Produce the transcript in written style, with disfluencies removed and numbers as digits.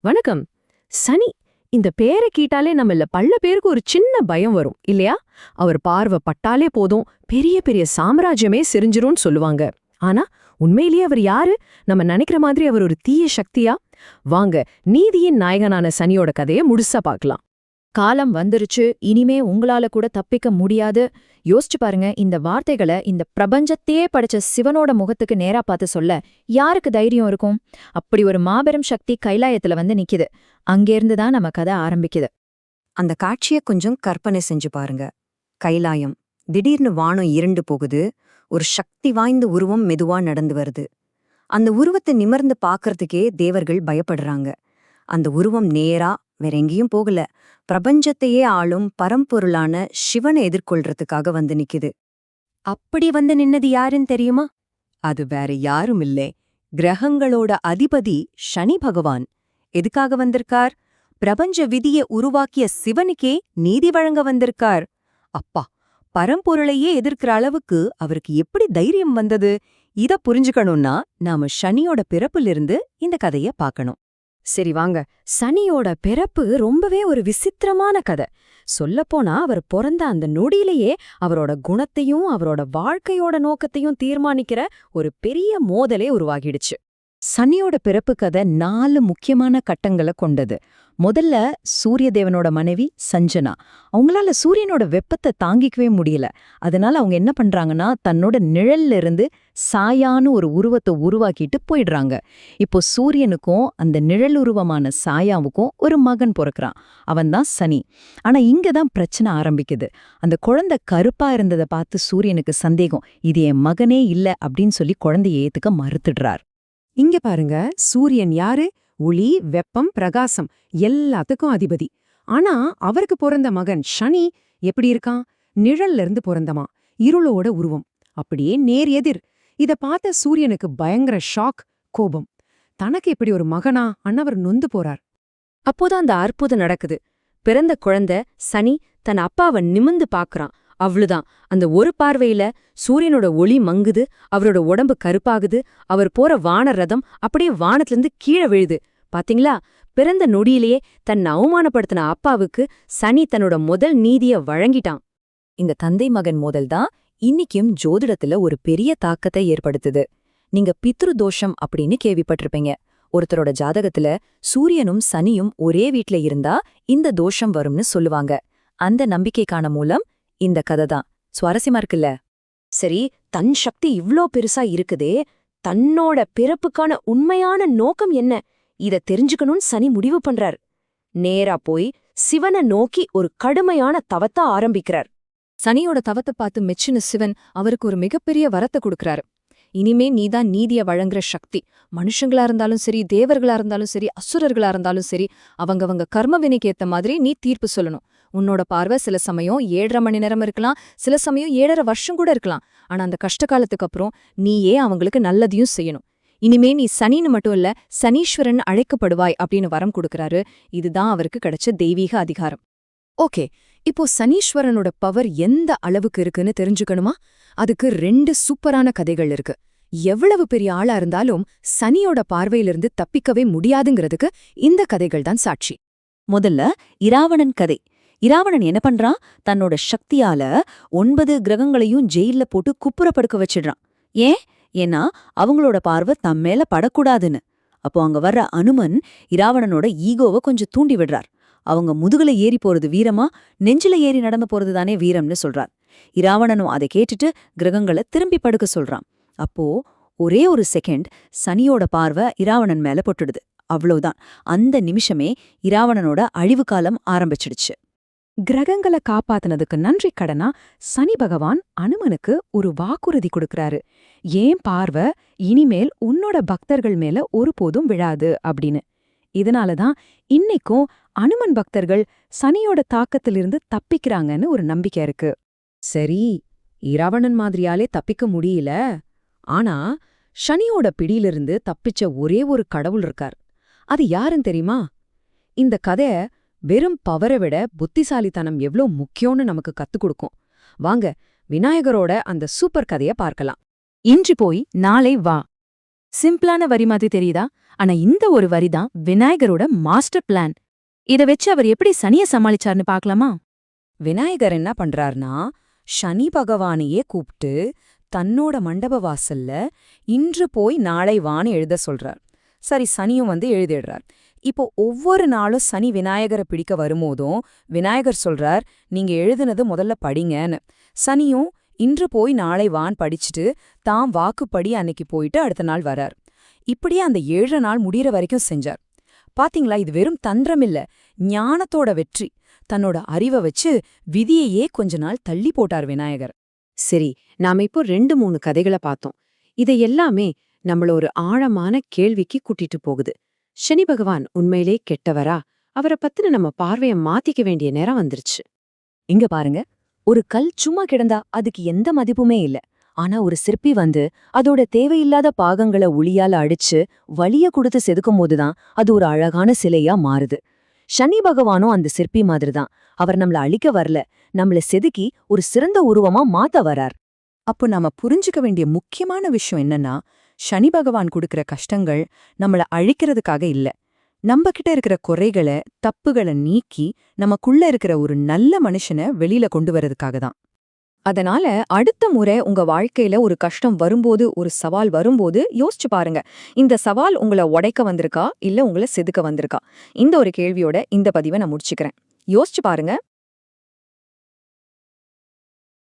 வணக்கம். சனி இந்த பேரை கேட்டாலே நம்மள பல பேருக்கு ஒரு சின்ன பயம் வரும் இல்லையா? அவர் பார்வை பட்டாலே போதும் பெரிய பெரிய சாம்ராஜ்யமே சிரிஞ்சிரும்னு சொல்லுவாங்க. ஆனா உண்மையிலேயே அவர் யாரு? நம்ம நினைக்கிற மாதிரி அவர் ஒரு தீய சக்தியா? வாங்க, நீதியின் நாயகனான சனியோட கதையை முழுசா பார்க்கலாம். காலம் வந்துருச்சு, இனிமே உங்களால கூட தப்பிக்க முடியாது. யோசிச்சு பாருங்க, இந்த வார்த்தைகளை இந்த பிரபஞ்சத்தையே படைச்ச சிவனோட முகத்துக்கு நேரா பார்த்து சொல்ல யாருக்கு தைரியம் இருக்கும்? அப்படி ஒரு மாபெரும் சக்தி கைலாயத்துல வந்து நிக்குது. அங்கேருந்து தான் நம்ம கதை ஆரம்பிக்குது. அந்த காட்சிய கொஞ்சம் கற்பனை செஞ்சு பாருங்க. கைலாயம். திடீர்னு வானம் இருண்டு போகுது. ஒரு சக்தி வாய்ந்த உருவம் மெதுவா நடந்து வருது. அந்த உருவத்தை நிமிர்ந்து பார்க்கறதுக்கே தேவர்கள் பயப்படுறாங்க. அந்த உருவம் நேரா வேற எங்கேயும் போகல, பிரபஞ்சத்தையே ஆளும் பரம்பொருளான சிவனை எதிர்கொள்றதுக்காக வந்து நிக்குது. அப்படி வந்து நின்னது யாருன்னு தெரியுமா? அது வேற யாரும் இல்லே, கிரகங்களோட அதிபதி சனி பகவான். எதுக்காக வந்திருக்கார்? பிரபஞ்ச விதியை உருவாக்கிய சிவனுக்கே நீதி வழங்க வந்திருக்கார். அப்பா, பரம்பொருளையே எதிர்க்கிற அளவுக்கு அவருக்கு எப்படி தைரியம் வந்தது? இத புரிஞ்சுக்கணும்னா நாம சனியோட பிறப்பிலிருந்து இந்த கதைய பார்க்கணும். சரி வாங்க, சனியோட பிறப்பு ரொம்பவே ஒரு விசித்திரமான கதை. சொல்லப்போனா அவர் பிறந்த அந்த நொடியிலேயே அவரோட குணத்தையும் அவரோட வாழ்க்கையோட நோக்கத்தையும் தீர்மானிக்கிற ஒரு பெரிய மோதலே உருவாகிடுச்சு. சனியோட பிறப்பு கதை 4 முக்கியமான கட்டங்களை கொண்டது. முதல்ல சூரிய தேவனோட மனைவி சஞ்சனா. அவங்களால சூரியனோட வெப்பத்தை தாங்கிக்கவே முடியல. அதனால அவங்க என்ன பண்றாங்கன்னா, தன்னோட நிழல்ல இருந்து சாயான்னு ஒரு உருவத்தை உருவாக்கிட்டு போயிடுறாங்க. இப்போ சூரியனுக்கும் அந்த நிழல் உருவமான சாயாவுக்கும் ஒரு மகன் பிறக்கிறான். அவன்தான் சனி. ஆனா இங்கதான் பிரச்சனை ஆரம்பிக்குது. அந்த குழந்தை கருப்பா இருந்ததை பார்த்து சூரியனுக்கு சந்தேகம். இது என் மகனே இல்ல அப்படின்னு சொல்லி குழந்தைய ஏத்துக்க மறுத்துடுறார். இங்க பாருங்க, சூரியன் யாரு? ஒளி, வெப்பம், பிரகாசம் எல்லாத்துக்கும் அதிபதி. ஆனா அவருக்கு பிறந்த மகன் சனி எப்படி இருக்கான்? நிழல்ல இருந்து பிறந்தமா, இருளோட உருவம், அப்படியே நேர் எதிர். இத பார்த்த சூரியனுக்கு பயங்கர ஷாக், கோபம். தனக்கு எப்படி ஒரு மகனா அண்ணவர் நொந்து போறார். அப்போதான் அந்த அற்புதம் நடக்குது. பிறந்த குழந்தை சனி தன் அப்பாவை நிமிந்து பாக்குறான். அவ்வளவுதான், அந்த ஒரு பார்வையில சூரியனோட ஒளி மங்குது, அவரோட உடம்பு கருப்பாகுது, அவர் போற வான ரதம் அப்படியே வானத்திலிருந்து கீழே விழுது. பாத்தீங்களா? பிறந்த நொடியிலேயே தன்னை அவமானப்படுத்தின அப்பாவுக்கு சனி தன்னோட முதல் நீதிய வழங்கிட்டான். இந்த தந்தை மகன் மோதல் தான் இன்னிக்கும் ஜோதிடத்துல ஒரு பெரிய தாக்கத்தை ஏற்படுத்துது. நீங்க பித்ரு தோஷம் அப்படின்னு கேள்விப்பட்டிருப்பீங்க. ஒருத்தரோட ஜாதகத்துல சூரியனும் சனியும் ஒரே வீட்ல இருந்தா இந்த தோஷம் வரும்னு சொல்லுவாங்க. அந்த நம்பிக்கைக்கான மூலம் இந்த கதை தான். சுவாரஸ்யமா இருக்குல்ல? சரி, தன் சக்தி இவ்ளோ பெருசா இருக்குதே, தன்னோட பிறப்புக்கான உண்மையான நோக்கம் என்ன? இத தெரிஞ்சுக்கணும்னு சனி முடிவு பண்றார். நேரா போய் சிவனை நோக்கி ஒரு கடுமையான தவத்தை ஆரம்பிக்கிறார். சனியோட தவத்தை பார்த்து மெச்சின சிவன் அவருக்கு ஒரு மிகப்பெரிய வரத்தை கொடுக்கறாரு. இனிமே நீதான் நீதிய வழங்குற சக்தி. மனுஷங்களா இருந்தாலும் சரி, தேவர்களா இருந்தாலும் சரி, அசுரர்களா இருந்தாலும் சரி, அவங்கவங்க கர்ம வினைக்கு ஏத்த மாதிரி நீ தீர்ப்பு சொல்லணும். உன்னோட பார்வை சில சமயம் 7.5 மணி நேரம் இருக்கலாம், சில சமயம் 7.5 வருஷம் கூட இருக்கலாம். ஆனா அந்த கஷ்ட காலத்துக்கு அப்புறம் நீயே அவங்களுக்கு நல்லதையும் செய்யணும். இனிமே நீ சனின்னு மட்டும் இல்ல, சனீஸ்வரன் அழைக்கப்படுவாய் அப்படின்னு வரம் கொடுக்கறாரு. இதுதான் அவருக்கு கிடைச்ச தெய்வீக அதிகாரம். ஓகே, இப்போ சனீஸ்வரனோட பவர் எந்த அளவுக்கு இருக்குன்னு தெரிஞ்சுக்கணுமா? அதுக்கு 2 சூப்பரான கதைகள் இருக்கு. எவ்வளவு பெரிய ஆளா இருந்தாலும் சனியோட பார்வையிலிருந்து தப்பிக்கவே முடியாதுங்கிறதுக்கு இந்த கதைகள் தான் சாட்சி. முதல்ல இராவணன் கதை. இராவணன் என்ன பண்றான்? தன்னோட சக்தியால 9 கிரகங்களையும் ஜெயில்ல போட்டு குப்புறப்படுக்க வச்சிடுறான். ஏன்னா அவங்களோட பார்வை தம் மேல படக்கூடாதுன்னு. அப்போ அங்க வர்ற அனுமன் இராவணனோட ஈகோவை கொஞ்சம் தூண்டி விடுறார். அவங்க முதுகுல ஏறி போறது வீரமா, நெஞ்சில ஏறி நடந்து போறது தானே வீரம்னு சொல்றார். இராவணனும் அதை கேட்டுட்டு கிரகங்களை திரும்பி படுக்க சொல்றான். அப்போ ஒரே ஒரு செகண்ட் சனியோட பார்வை இராவணன் மேல பொட்டுடுது. அவ்வளவுதான், அந்த நிமிஷமே இராவணனோட அழிவு காலம் ஆரம்பிச்சிடுச்சு. கிரகங்களை காப்பாத்தினதுக்கு நன்றி கடனா சனி பகவான் அனுமனுக்கு ஒரு வாக்குறுதி கொடுக்கறாரு. ஏன் பார்வை இனிமேல் உன்னோட பக்தர்கள் மேல ஒருபோதும் விழாது அப்படின்னு. இதனாலதான் இன்னைக்கும் அனுமன் பக்தர்கள் சனியோட தாக்கத்திலிருந்து தப்பிக்கிறாங்கன்னு ஒரு நம்பிக்கை இருக்கு. சரி, இராவணன் மாதிரியாலே தப்பிக்க முடியல. ஆனா சனியோட பிடியிலிருந்து தப்பிச்ச ஒரே ஒரு கடவுள் இருக்கார். அது யாருன்னு தெரியுமா? இந்த கதை வெறும் பவரை விட புத்திசாலித்தனம் எவ்ளோ முக்கியம்னு நமக்கு கத்துக் கொடுக்கும். வாங்க, விநாயகரோட அந்த சூப்பர் கதைய பார்க்கலாம். இன்று போய் நாளை வா. சிம்பிளான வரி மாதிரி தெரியுதா? ஆனா இந்த ஒரு வரி தான் விநாயகரோட மாஸ்டர் பிளான். இத வச்சு அவர் எப்படி சனிய சமாளிச்சார்னு பார்க்கலாமா? விநாயகர் என்ன பண்றார்னா, சனி பகவானையே கூப்பிட்டு தன்னோட மண்டப வாசல்ல இன்று போய் நாளை வான்னு எழுத சொல்றார். சரி, சனியும் வந்து எழுதிடுறார். இப்போ ஒவ்வொரு நாளும் சனி விநாயகரை பிடிக்க வரும்போதும் விநாயகர் சொல்றார், நீங்க எழுதுனது முதல்ல படிங்கன்னு. சனியும் இன்று போய் நாளை வான் படிச்சுட்டு தாம் வாக்குப்படி அன்னைக்கு போயிட்டு அடுத்த நாள் வரார். இப்படியே அந்த 7 நாள் முடியற வரைக்கும் செஞ்சார். பாத்தீங்களா, இது வெறும் தந்திரமில்ல, ஞானத்தோட வெற்றி. தன்னோட அறிவை வச்சு விதியையே கொஞ்ச நாள் தள்ளி போட்டார் விநாயகர். சரி, நாம இப்போ 2-3 கதைகளை பார்த்தோம். இதை எல்லாமே நம்மள ஒரு ஆழமான கேள்விக்கு கூட்டிட்டு போகுது. சனி பகவான் உண்மையிலே கெட்டவரா? அவரை பத்தின நம்ம பார்வைய மாத்திக்க வேண்டிய நேரம் வந்துருச்சு. இங்க பாருங்க, ஒரு கல் சும்மா கிடந்தா அதுக்கு எந்த மதிப்புமே இல்ல. ஆனா ஒரு சிற்பி வந்து அதோட தேவையில்லாத பாகங்களை உளியால அடிச்சு வலிய கொடுத்து செதுக்கும் போதுதான் அது ஒரு அழகான சிலையா மாறுது. சனி பகவானும் அந்த சிற்பி மாதிரிதான். அவர் நம்மள அழிக்க வரல, நம்மள செதுக்கி ஒரு சிறந்த உருவமா மாத்த வரார். அப்போ நாம புரிஞ்சுக்க வேண்டிய முக்கியமான விஷயம் என்னன்னா, சனி பகவான் கொடுக்கிற கஷ்டங்கள் நம்மள அழிக்கிறதுக்காக இல்ல, நம்ம கிட்ட இருக்கிற குறைகளை தப்புகளை நீக்கி நமக்குள்ள இருக்கிற ஒரு நல்ல மனுஷனை வெளியில கொண்டு வரதுக்காக தான். அதனால அடுத்த முறை உங்க வாழ்க்கையில ஒரு கஷ்டம் வரும்போது, ஒரு சவால் வரும்போது யோசிச்சு பாருங்க, இந்த சவால் உங்களை உடைக்க வந்திருக்கா இல்ல உங்களை செதுக்க வந்திருக்கா? இந்த ஒரு கேள்வியோட இந்த பதிவை நான் முடிச்சுக்கிறேன். யோசிச்சு பாருங்க.